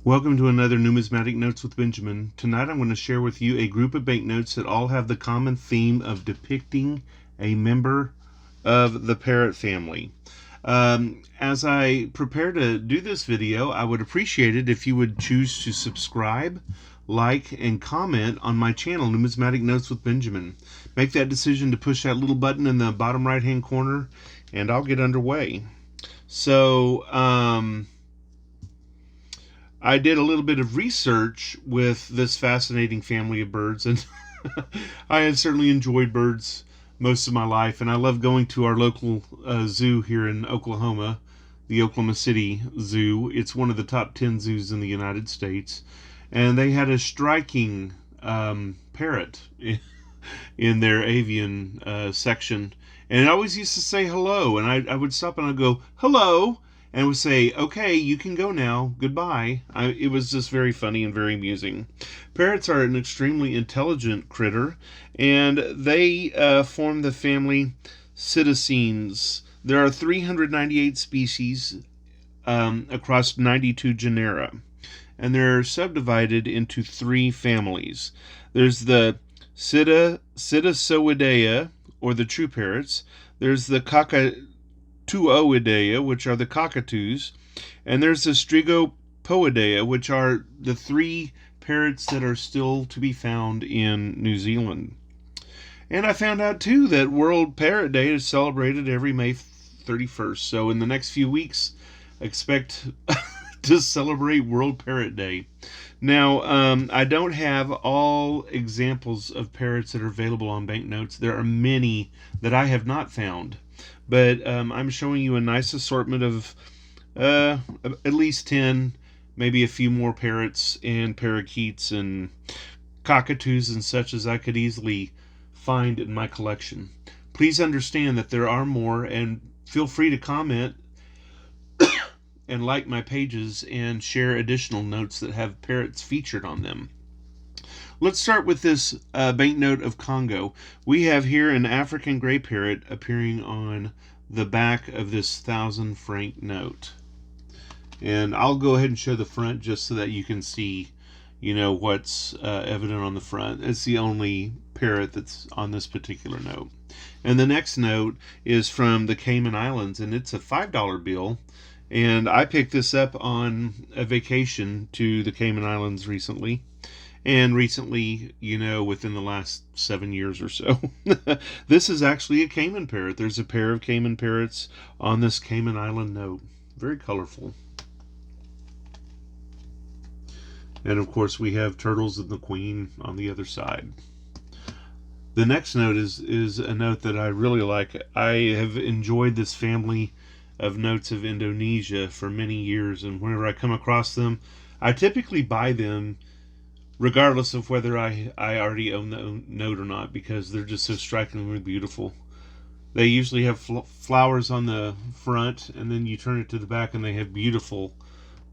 Welcome to another Numismatic Notes with Benjamin. Tonight I'm going to share with you a group of banknotes that all have the common theme of depicting a member of the parrot family. As I prepare to do this video, I would appreciate it if you would choose to subscribe, like, and comment on my channel, Numismatic Notes with Benjamin. Make that decision to push that little button in the bottom right hand corner, and I'll get underway. So, I did a little bit of research with this fascinating family of birds, and I have certainly enjoyed birds most of my life, and I love going to our local zoo here in Oklahoma, the Oklahoma City Zoo. It's one of the top 10 zoos in the United States, and they had a striking parrot in their avian section, and it always used to say hello, and I would stop and I'd go, hello, and would say, okay, you can go now, goodbye. It was just very funny and very amusing. Parrots are an extremely intelligent critter, and they form the family Psittacoidea. There are 398 species across 92 genera, and they're subdivided into three families. There's the Psittacoidea, or the true parrots. There's the Cacatuoidea, which are the cockatoos, and there's the Strigopoidea, which are the three parrots that are still to be found in New Zealand. And I found out too that World Parrot Day is celebrated every May 31st. So in the next few weeks, expect to celebrate World Parrot Day. Now, I don't have all examples of parrots that are available on banknotes. There are many that I have not found. But I'm showing you a nice assortment of at least 10, maybe a few more parrots and parakeets and cockatoos and such as I could easily find in my collection. Please understand that there are more, and feel free to comment and like my pages and share additional notes that have parrots featured on them. Let's start with this banknote of Congo. We have here an African gray parrot appearing on the back of this 1,000-franc note. And I'll go ahead and show the front just so that you can see, what's evident on the front. It's the only parrot that's on this particular note. And the next note is from the Cayman Islands, and it's a $5 bill. And I picked this up on a vacation to the Cayman Islands recently. And recently, within the last 7 years or so. This is actually a Cayman parrot. There's a pair of Cayman parrots on this Cayman Island note. Very colorful. And of course we have turtles and the queen on the other side. The next note is a note that I really like. I have enjoyed this family of notes of Indonesia for many years, and whenever I come across them, I typically buy them regardless of whether I already own the note or not, because they're just so strikingly beautiful. They usually have flowers on the front, and then you turn it to the back and they have beautiful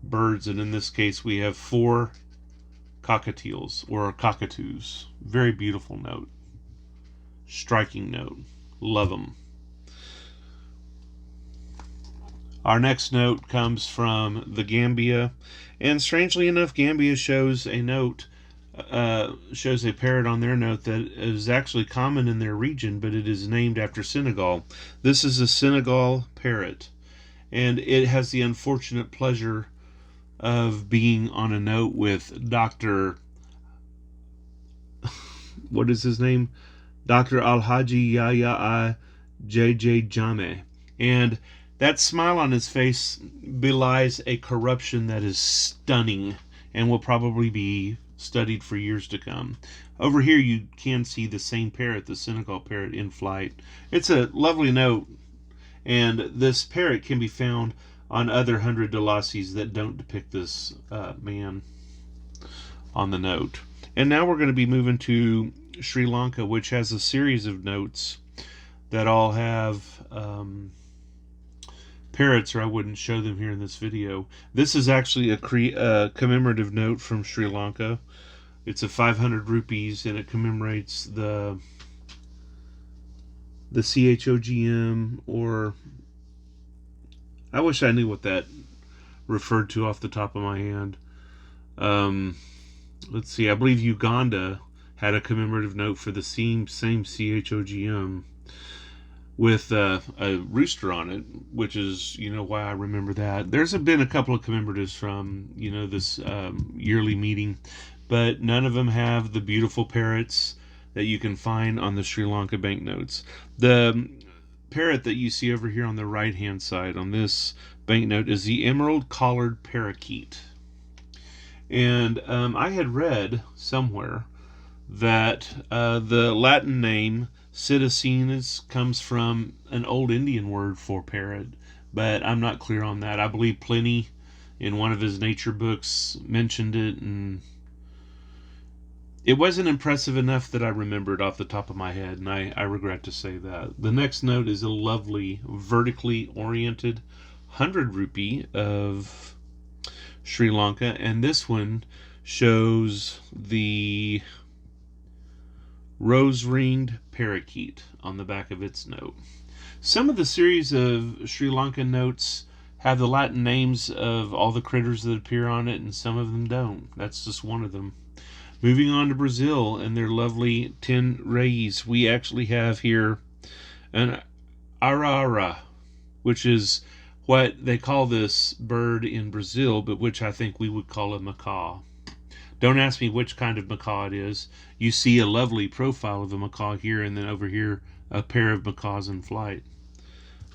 birds, and in this case we have 4 cockatiels, or cockatoos. Very beautiful note. Striking note. Love them. Our next note comes from the Gambia, and strangely enough, Gambia shows a note, shows a parrot on their note that is actually common in their region, but it is named after Senegal. This is a Senegal parrot, and it has the unfortunate pleasure of being on a note with Dr. what is his name? Dr. Alhaji Yahya J.J. Jammeh. And that smile on his face belies a corruption that is stunning and will probably be studied for years to come. Over here you can see the same parrot, the Senegal parrot, in flight. It's a lovely note, and this parrot can be found on other 100 Delacies that don't depict this man on the note. And now we're going to be moving to Sri Lanka, which has a series of notes that all have parrots, or I wouldn't show them here in this video. This is actually a commemorative note from Sri Lanka. It's a 500 rupees, and it commemorates the CHOGM, or I wish I knew what that referred to off the top of my hand. Um, let's see, I believe Uganda had a commemorative note for the same CHOGM with a rooster on it, which is, why I remember that. There's been a couple of commemoratives from, this yearly meeting, but none of them have the beautiful parrots that you can find on the Sri Lanka banknotes. The parrot that you see over here on the right hand side on this banknote is the emerald collared parakeet. And I had read somewhere that the Latin name Psittacoidea comes from an old Indian word for parrot, but I'm not clear on that. I believe Pliny, in one of his nature books, mentioned it, and it wasn't impressive enough that I remember it off the top of my head, and I regret to say that. The next note is a lovely, vertically oriented 100 rupee of Sri Lanka, and this one shows the rose-ringed parakeet on the back of its note. Some of the series of Sri Lankan notes have the Latin names of all the critters that appear on it, and some of them don't. That's just one of them. Moving on to Brazil and their lovely 10 reis, we actually have here an arara, which is what they call this bird in Brazil, but which I think we would call a macaw. Don't ask me which kind of macaw it is. You see a lovely profile of a macaw here, and then over here a pair of macaws in flight.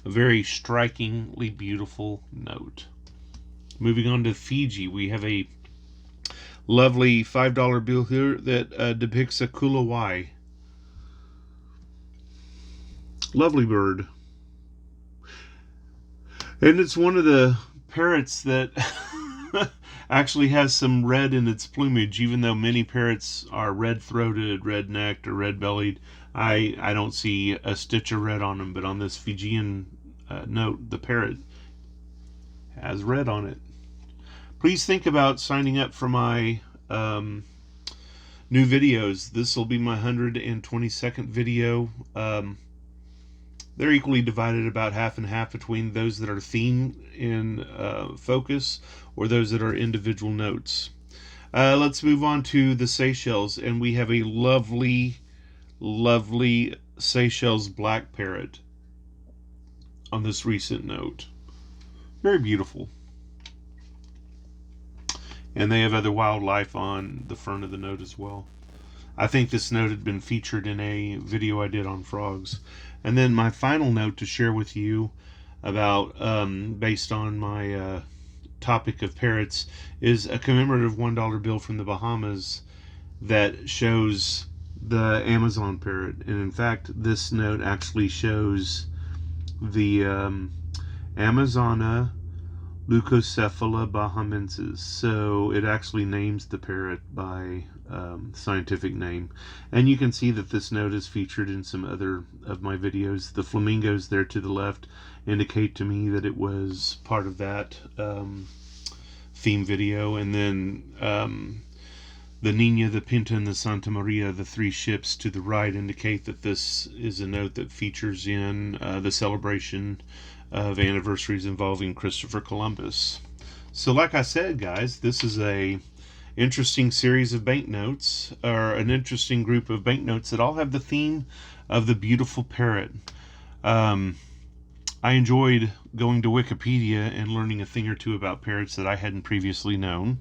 A very strikingly beautiful note. Moving on to Fiji, we have a lovely $5 bill here that depicts a kulawai. Lovely bird. And it's one of the parrots that actually has some red in its plumage, even though many parrots are red-throated, red-necked, or red-bellied. I don't see a stitch of red on them, but on this Fijian note, the parrot has red on it. Please think about signing up for my new videos. This will be my 122nd video. They're equally divided about half and half between those that are theme in focus or those that are individual notes. Let's move on to the Seychelles, and we have a lovely, lovely Seychelles black parrot on this recent note. Very beautiful. And they have other wildlife on the front of the note as well. I think this note had been featured in a video I did on frogs. And then my final note to share with you about, based on my topic of parrots, is a commemorative $1 bill from the Bahamas that shows the Amazon parrot. And in fact, this note actually shows the Amazona Leucocephala bahamensis. So it actually names the parrot by scientific name. And you can see that this note is featured in some other of my videos. The flamingos there to the left indicate to me that it was part of that theme video. And then the Nina, the Pinta, and the Santa Maria, the three ships to the right, indicate that this is a note that features in the celebration of anniversaries involving Christopher Columbus. So like I said, guys, this is a interesting series of banknotes, or an interesting group of banknotes that all have the theme of the beautiful parrot. I enjoyed going to Wikipedia and learning a thing or two about parrots that I hadn't previously known.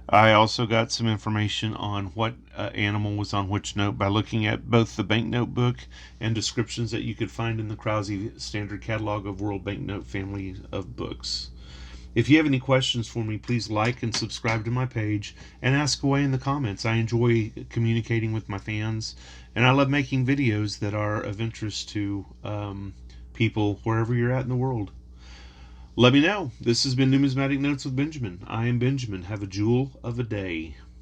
I also got some information on what animal was on which note by looking at both the banknote book and descriptions that you could find in the Krause Standard Catalog of World Banknote family of books. If you have any questions for me, please like and subscribe to my page and ask away in the comments. I enjoy communicating with my fans, and I love making videos that are of interest to people wherever you're at in the world. Let me know. This has been Numismatic Notes with Benjamin. I am Benjamin. Have a jewel of a day.